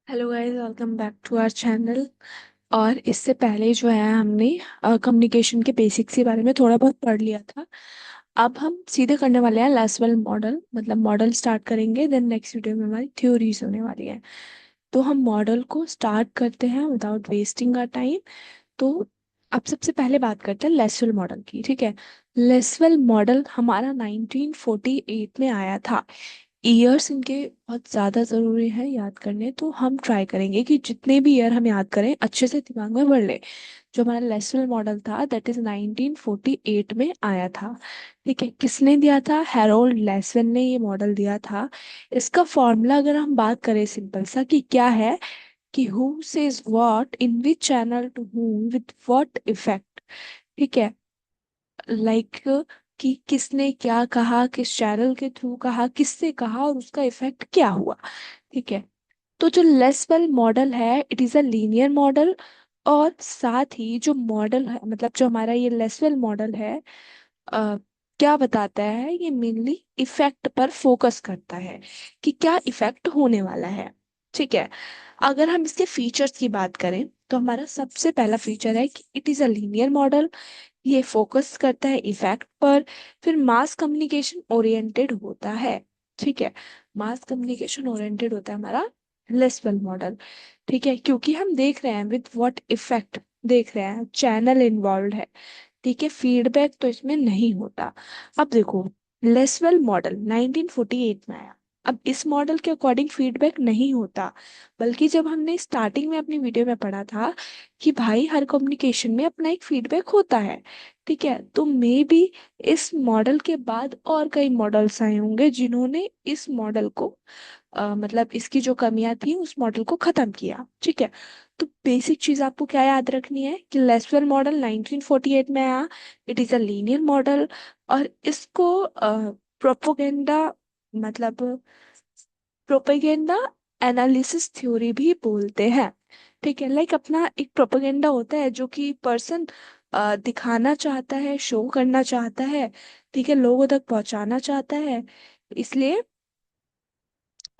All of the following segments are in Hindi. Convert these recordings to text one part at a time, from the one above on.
Hello guys, welcome back to our channel. और इससे पहले जो है हमने कम्युनिकेशन के बेसिक्स के बारे में थोड़ा बहुत पढ़ लिया था। अब हम सीधे करने वाले हैं लेसवेल मॉडल, मतलब मॉडल स्टार्ट करेंगे, देन नेक्स्ट वीडियो में हमारी थ्योरीज होने वाली है। तो हम मॉडल को स्टार्ट करते हैं विदाउट वेस्टिंग आवर टाइम। तो अब सबसे पहले बात करते हैं लेसवेल मॉडल की, ठीक है। लेसवेल मॉडल हमारा 1948 में आया था। ईयर्स इनके बहुत ज़्यादा ज़रूरी है याद करने, तो हम ट्राई करेंगे कि जितने भी ईयर हम याद करें अच्छे से दिमाग में भर ले। जो हमारा लेसवेल मॉडल था दैट इज़ 1948 में आया था। ठीक है, किसने दिया था? हैरोल्ड लेसवेल ने ये मॉडल दिया था। इसका फॉर्मूला अगर हम बात करें सिंपल सा कि क्या है, कि who says what in which channel to whom with what effect. ठीक है, लाइक कि किसने क्या कहा, किस चैनल के थ्रू कहा, किससे कहा और उसका इफेक्ट क्या हुआ। ठीक है, तो जो लेसवेल मॉडल है it is a linear model. और साथ ही जो मॉडल है, मतलब जो हमारा ये लेसवेल मॉडल है, अ, क्या बताता है, ये मेनली इफेक्ट पर फोकस करता है कि क्या इफेक्ट होने वाला है। ठीक है, अगर हम इसके फीचर्स की बात करें तो हमारा सबसे पहला फीचर है कि it is a linear model. ये फोकस करता है इफेक्ट पर। फिर मास कम्युनिकेशन ओरिएंटेड होता है। ठीक है, मास कम्युनिकेशन ओरिएंटेड होता है हमारा लेसवेल मॉडल। ठीक है, क्योंकि हम देख रहे हैं विद व्हाट इफेक्ट, देख रहे हैं चैनल इन्वॉल्व है। ठीक है, फीडबैक तो इसमें नहीं होता। अब देखो, लेसवेल मॉडल 1948 में आया। अब इस मॉडल के अकॉर्डिंग फीडबैक नहीं होता, बल्कि जब हमने स्टार्टिंग में अपनी वीडियो में पढ़ा था कि भाई हर कम्युनिकेशन में अपना एक फीडबैक होता है। ठीक है, तो मे बी इस मॉडल के बाद और कई मॉडल्स आए होंगे जिन्होंने इस मॉडल को मतलब इसकी जो कमियां थी उस मॉडल को खत्म किया। ठीक है, तो बेसिक चीज आपको क्या याद रखनी है कि लेसवेल मॉडल 1948 में आया। It is a linear model. और इसको प्रोपोगेंडा, मतलब प्रोपेगेंडा एनालिसिस थ्योरी भी बोलते हैं। ठीक है, लाइक अपना एक प्रोपेगेंडा होता है जो कि पर्सन दिखाना चाहता है, शो करना चाहता है। ठीक है, लोगों तक पहुंचाना चाहता है। इसलिए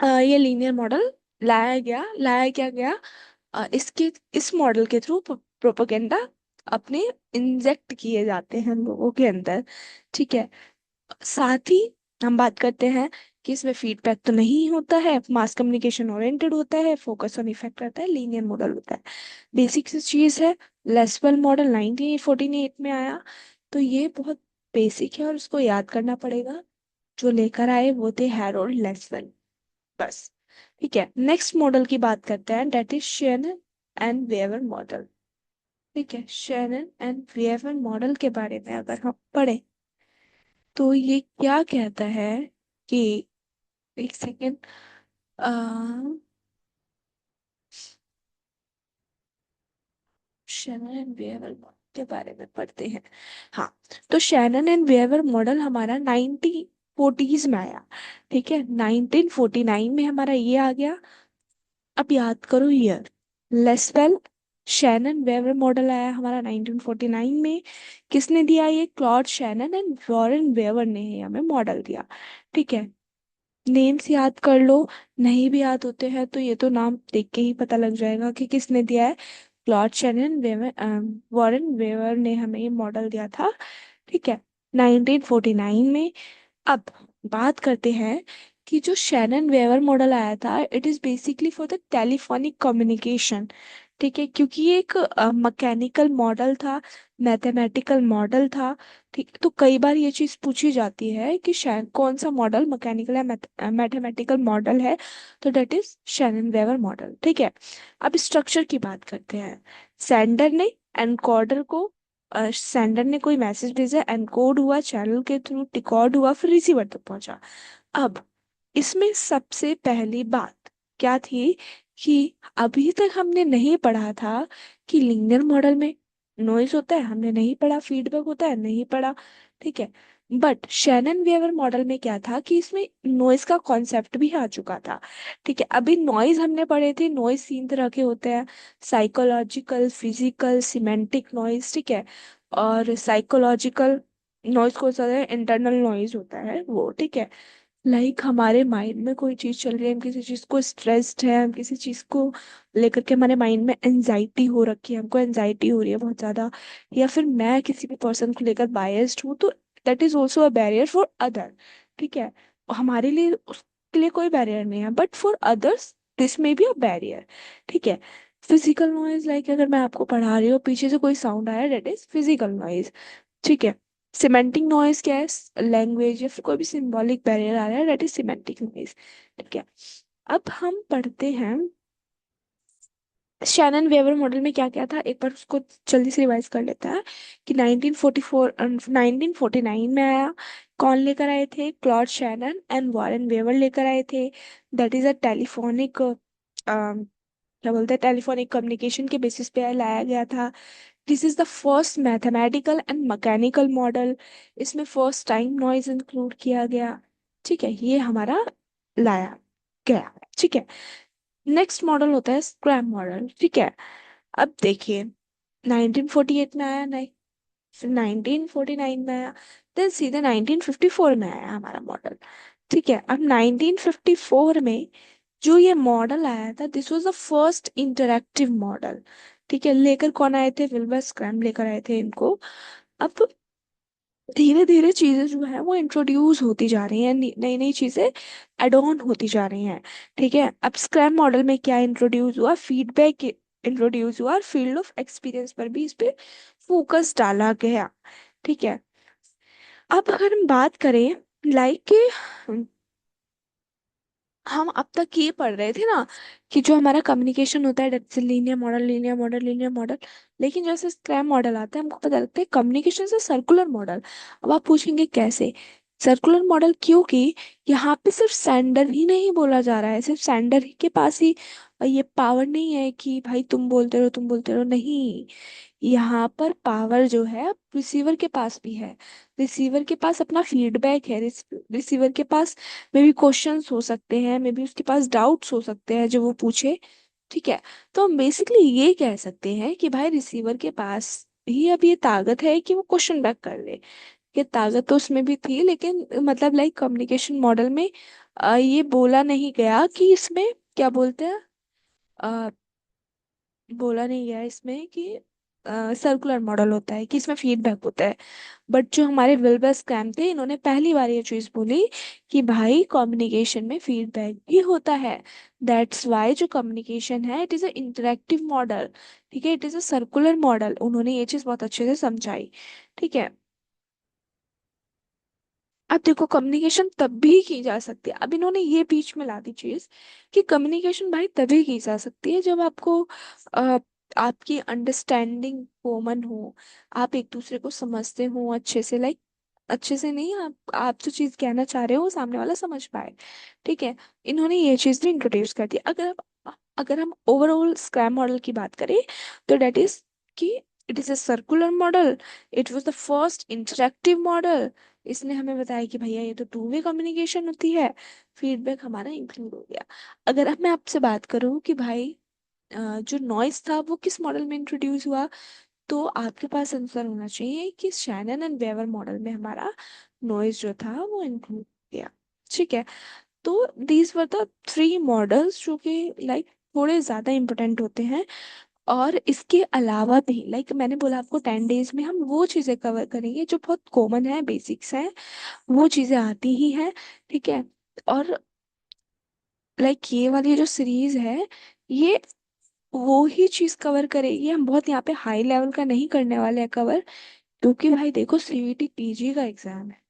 ये लीनियर मॉडल लाया क्या गया, इसके इस मॉडल के थ्रू प्रोपेगेंडा अपने इंजेक्ट किए जाते हैं लोगों के अंदर। ठीक है, साथ ही हम बात करते हैं कि इसमें फीडबैक तो नहीं होता है, मास कम्युनिकेशन ओरिएंटेड होता है, फोकस ऑन इफेक्ट रहता है, लीनियर मॉडल होता है। बेसिक सी चीज है। लेसवेल मॉडल 1948 में आया, तो ये बहुत बेसिक है और उसको याद करना पड़ेगा। जो लेकर आए वो थे हैरोल्ड लेसवेल, बस। ठीक है, नेक्स्ट मॉडल की बात करते हैं, that is Shannon and Weaver model. ठीक है, शेनन एंड वेवर मॉडल के बारे में अगर हम पढ़ें तो ये क्या कहता है कि, एक second, Shannon and Weaver model के बारे में पढ़ते हैं। हाँ, तो शैनन एंड वेयर मॉडल हमारा 1940s में आया। ठीक है, 1949 में हमारा ये आ गया। अब याद करो year, Lasswell Shannon Weaver model आया हमारा 1949 में। किसने दिया? ये Claude Shannon and Warren Weaver ने ही हमें मॉडल दिया। ठीक है, नेम्स याद कर लो। नहीं भी याद होते हैं तो ये तो नाम देख के ही पता लग जाएगा कि किसने दिया है। Claude Shannon Weaver, Warren Weaver ने हमें ये मॉडल दिया था। ठीक है, 1949 में। अब बात करते हैं कि जो शैनन वेवर मॉडल आया था it is basically for the telephonic communication. ठीक है, क्योंकि ये एक मैकेनिकल मॉडल था, मैथमेटिकल मॉडल था। ठीक, तो कई बार ये चीज पूछी जाती है कि शायद कौन सा मॉडल मैकेनिकल या मैथमेटिकल मॉडल है, तो that is Shannon Weaver model. ठीक है, अब स्ट्रक्चर की बात करते हैं। सेंडर ने एनकोडर को सेंडर ने कोई मैसेज भेजा, एनकोड हुआ चैनल के थ्रू, डिकोड हुआ, फिर रिसीवर तक पहुंचा। अब इसमें सबसे पहली बात क्या थी कि अभी तक हमने नहीं पढ़ा था कि लीनियर मॉडल में नॉइज होता है, हमने नहीं पढ़ा, फीडबैक होता है, नहीं पढ़ा। ठीक है, बट शैनन वेवर मॉडल में क्या था कि इसमें नॉइज का कॉन्सेप्ट भी आ चुका था। ठीक है, अभी नॉइज हमने पढ़े थे, नॉइज तीन तरह के होते हैं, साइकोलॉजिकल, फिजिकल, सिमेंटिक नॉइज। ठीक है, और साइकोलॉजिकल नॉइज को इंटरनल नॉइज होता है वो। ठीक है, हमारे माइंड में कोई चीज चल रही है, हम किसी चीज को स्ट्रेस्ड है, हम किसी चीज को लेकर के हमारे माइंड में एनजाइटी हो रखी है, हमको एनजाइटी हो रही है बहुत ज्यादा, या फिर मैं किसी भी पर्सन को लेकर बायस्ड हूँ, तो that is also a barrier for other. ठीक है, हमारे लिए उसके लिए कोई बैरियर नहीं है, बट फॉर अदर्स दिस में बी अ बैरियर। ठीक है, फिजिकल नॉइज, अगर मैं आपको पढ़ा रही हूँ, पीछे से कोई साउंड आया, दैट इज फिजिकल नॉइज। ठीक है, सिमेंटिक नॉइज क्या है? लैंग्वेज या फिर कोई भी सिंबॉलिक बैरियर आ रहा है, दैट इज सिमेंटिक नॉइज। ठीक है, अब हम पढ़ते हैं शैनन वेवर मॉडल में क्या क्या था, एक बार उसको जल्दी से रिवाइज कर लेता है। कि 1944 1949 में आया। कौन लेकर आए थे? Claude Shannon and Warren Weaver लेकर आए थे। दैट इज अ टेलीफोनिक, क्या बोलते हैं, टेलीफोनिक कम्युनिकेशन के बेसिस पे लाया गया था। This is the first mathematical and mechanical model. इसमें फर्स्ट टाइम नॉइज इंक्लूड किया गया। ठीक है, ये हमारा लाया गया। ठीक है, नेक्स्ट मॉडल होता है स्क्रैम मॉडल। ठीक है, अब देखिए, 1948 में आया नहीं, फिर 1949 में आया, देन सीधे 1954 में आया हमारा मॉडल। ठीक है, अब 1954 में जो ये मॉडल आया था, this was the first interactive model. ठीक है, लेकर कौन आए थे? विल्बर स्क्रैम लेकर आए थे इनको। अब धीरे धीरे चीजें जो है वो इंट्रोड्यूस होती जा रही हैं, नई नई चीजें एड ऑन होती जा रही हैं। ठीक है, अब स्क्रैम मॉडल में क्या इंट्रोड्यूस हुआ? फीडबैक इंट्रोड्यूस हुआ, और फील्ड ऑफ एक्सपीरियंस पर भी इस पे फोकस डाला गया। ठीक है, अब अगर हम बात करें, लाइक हम अब तक ये पढ़ रहे थे ना कि जो हमारा कम्युनिकेशन होता है, that's linear model, linear model, linear model. लेकिन जैसे स्क्रैम मॉडल आता है, हमको पता लगता है कम्युनिकेशन से सर्कुलर मॉडल। अब आप पूछेंगे कैसे सर्कुलर मॉडल? क्योंकि यहाँ पे सिर्फ सेंडर ही नहीं बोला जा रहा है, सिर्फ सेंडर ही के पास ही ये पावर नहीं है कि भाई तुम बोलते रहो, तुम बोलते रहो, नहीं। यहाँ पर पावर जो है रिसीवर के पास भी है। रिसीवर के पास अपना फीडबैक है, रिसीवर के पास मे बी क्वेश्चंस हो सकते हैं, मे बी उसके पास डाउट्स हो सकते हैं जो वो पूछे। ठीक है, तो हम बेसिकली ये कह सकते हैं कि भाई रिसीवर के पास ही अब ये ताकत है कि वो क्वेश्चन बैक कर ले। ये ताकत तो उसमें भी थी, लेकिन मतलब कम्युनिकेशन मॉडल में ये बोला नहीं गया कि इसमें क्या बोलते हैं, बोला नहीं गया इसमें कि सर्कुलर मॉडल होता है, कि इसमें फीडबैक होता है। बट जो हमारे विल्बर स्क्रैम थे, इन्होंने पहली बार ये चीज बोली कि भाई कम्युनिकेशन में फीडबैक भी होता है। दैट्स वाई जो कम्युनिकेशन है, it is a interactive model. ठीक है, it is a circular model. उन्होंने ये चीज बहुत अच्छे से समझाई। ठीक है, अब देखो, कम्युनिकेशन तब भी की जा सकती है। अब इन्होंने ये बीच में ला दी चीज कि कम्युनिकेशन भाई तभी की जा सकती है जब आपको अ, आपकी अंडरस्टैंडिंग कॉमन हो, आप एक दूसरे को समझते हो अच्छे से। अच्छे से नहीं, आप जो चीज कहना चाह रहे हो वो सामने वाला समझ पाए। ठीक है, इन्होंने ये चीज भी इंट्रोड्यूस कर दी। अगर हम ओवरऑल स्क्रैम मॉडल की बात करें, तो डेट इज कि it is a circular model, it was the first interactive model. इसने हमें बताया कि भैया ये तो टू वे कम्युनिकेशन होती है। फीडबैक हमारा इंक्लूड हो गया। अगर अब मैं आपसे बात करूं कि भाई जो नॉइस था वो किस मॉडल में इंट्रोड्यूस हुआ, तो आपके पास आंसर होना चाहिए कि शैनन एंड वेवर मॉडल में हमारा नॉइज जो था वो इंक्लूड किया। ठीक है, तो these were the three models जो कि थोड़े ज्यादा इंपॉर्टेंट होते हैं। और इसके अलावा भी मैंने बोला आपको 10 डेज में हम वो चीजें कवर करेंगे जो बहुत कॉमन है, बेसिक्स हैं, वो चीजें आती ही हैं। ठीक है, और ये वाली जो सीरीज है, ये वो ही चीज कवर करेगी। हम बहुत यहाँ पे हाई लेवल का नहीं करने वाले हैं कवर, क्योंकि भाई देखो सीईटी पीजी का एग्जाम है।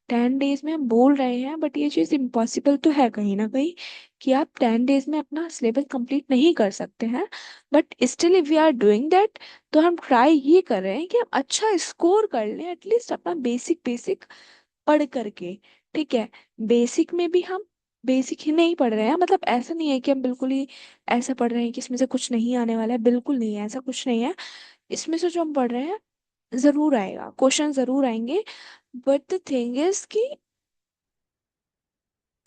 10 डेज में हम बोल रहे हैं, बट ये चीज इम्पॉसिबल तो है कहीं ना कहीं, कि आप 10 डेज में अपना सिलेबस कंप्लीट नहीं कर सकते हैं। But still if we are doing that, तो हम ट्राई ये कर रहे हैं कि हम अच्छा स्कोर कर लें, एटलीस्ट अपना बेसिक बेसिक पढ़ करके। ठीक है, बेसिक में भी हम बेसिक ही नहीं पढ़ रहे हैं, मतलब ऐसा नहीं है कि हम बिल्कुल ही ऐसा पढ़ रहे हैं कि इसमें से कुछ नहीं आने वाला है, बिल्कुल नहीं है, ऐसा कुछ नहीं है। इसमें से जो हम पढ़ रहे हैं जरूर आएगा, क्वेश्चन जरूर आएंगे। बट द थिंग इज कि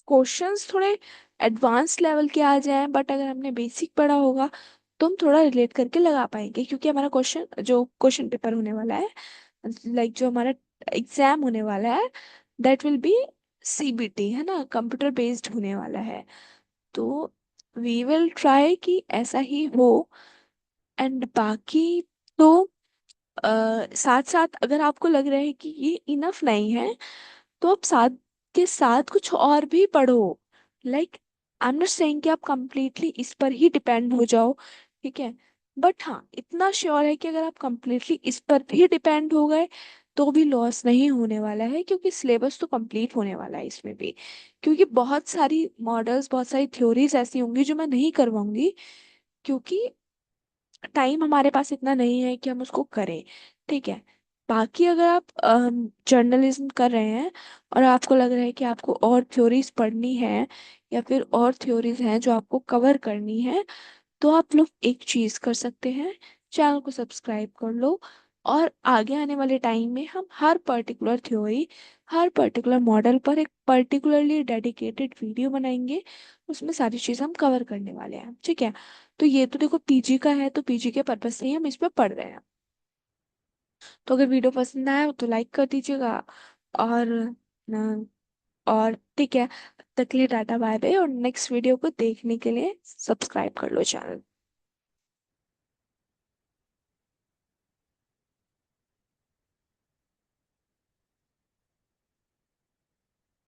क्वेश्चंस थोड़े एडवांस लेवल के आ जाएं, बट अगर हमने बेसिक पढ़ा होगा तो हम थोड़ा रिलेट करके लगा पाएंगे, क्योंकि हमारा क्वेश्चन पेपर होने वाला है, जो हमारा एग्जाम होने वाला है, दैट विल बी सीबीटी है ना, कंप्यूटर बेस्ड होने वाला है। तो वी विल ट्राई कि ऐसा ही हो। एंड बाकी तो साथ साथ अगर आपको लग रहा है कि ये इनफ नहीं है, तो आप साथ के साथ कुछ और भी पढ़ो। Like I am not saying कि आप कंप्लीटली इस पर ही डिपेंड हो जाओ, ठीक है। बट हाँ, इतना श्योर है कि अगर आप कंप्लीटली इस पर भी डिपेंड हो गए तो भी लॉस नहीं होने वाला है, क्योंकि सिलेबस तो कंप्लीट होने वाला है इसमें भी। क्योंकि बहुत सारी मॉडल्स, बहुत सारी थ्योरीज ऐसी होंगी जो मैं नहीं करवाऊंगी, क्योंकि टाइम हमारे पास इतना नहीं है कि हम उसको करें, ठीक है। बाकी अगर आप जर्नलिज्म कर रहे हैं और आपको लग रहा है कि आपको और थ्योरीज पढ़नी है, या फिर और थ्योरीज हैं जो आपको कवर करनी है, तो आप लोग एक चीज कर सकते हैं, चैनल को सब्सक्राइब कर लो। और आगे आने वाले टाइम में हम हर पर्टिकुलर थ्योरी, हर पर्टिकुलर मॉडल पर एक पर्टिकुलरली डेडिकेटेड वीडियो बनाएंगे। उसमें सारी चीज़ हम कवर करने वाले हैं, ठीक है। तो ये तो देखो पीजी का है, तो पीजी के पर्पज से ही हम इस पे पढ़ रहे हैं। तो अगर वीडियो पसंद आया हो तो लाइक कर दीजिएगा। और न, और ठीक है, तब तक के लिए टाटा बाय बाय, और नेक्स्ट वीडियो को देखने के लिए सब्सक्राइब कर लो चैनल।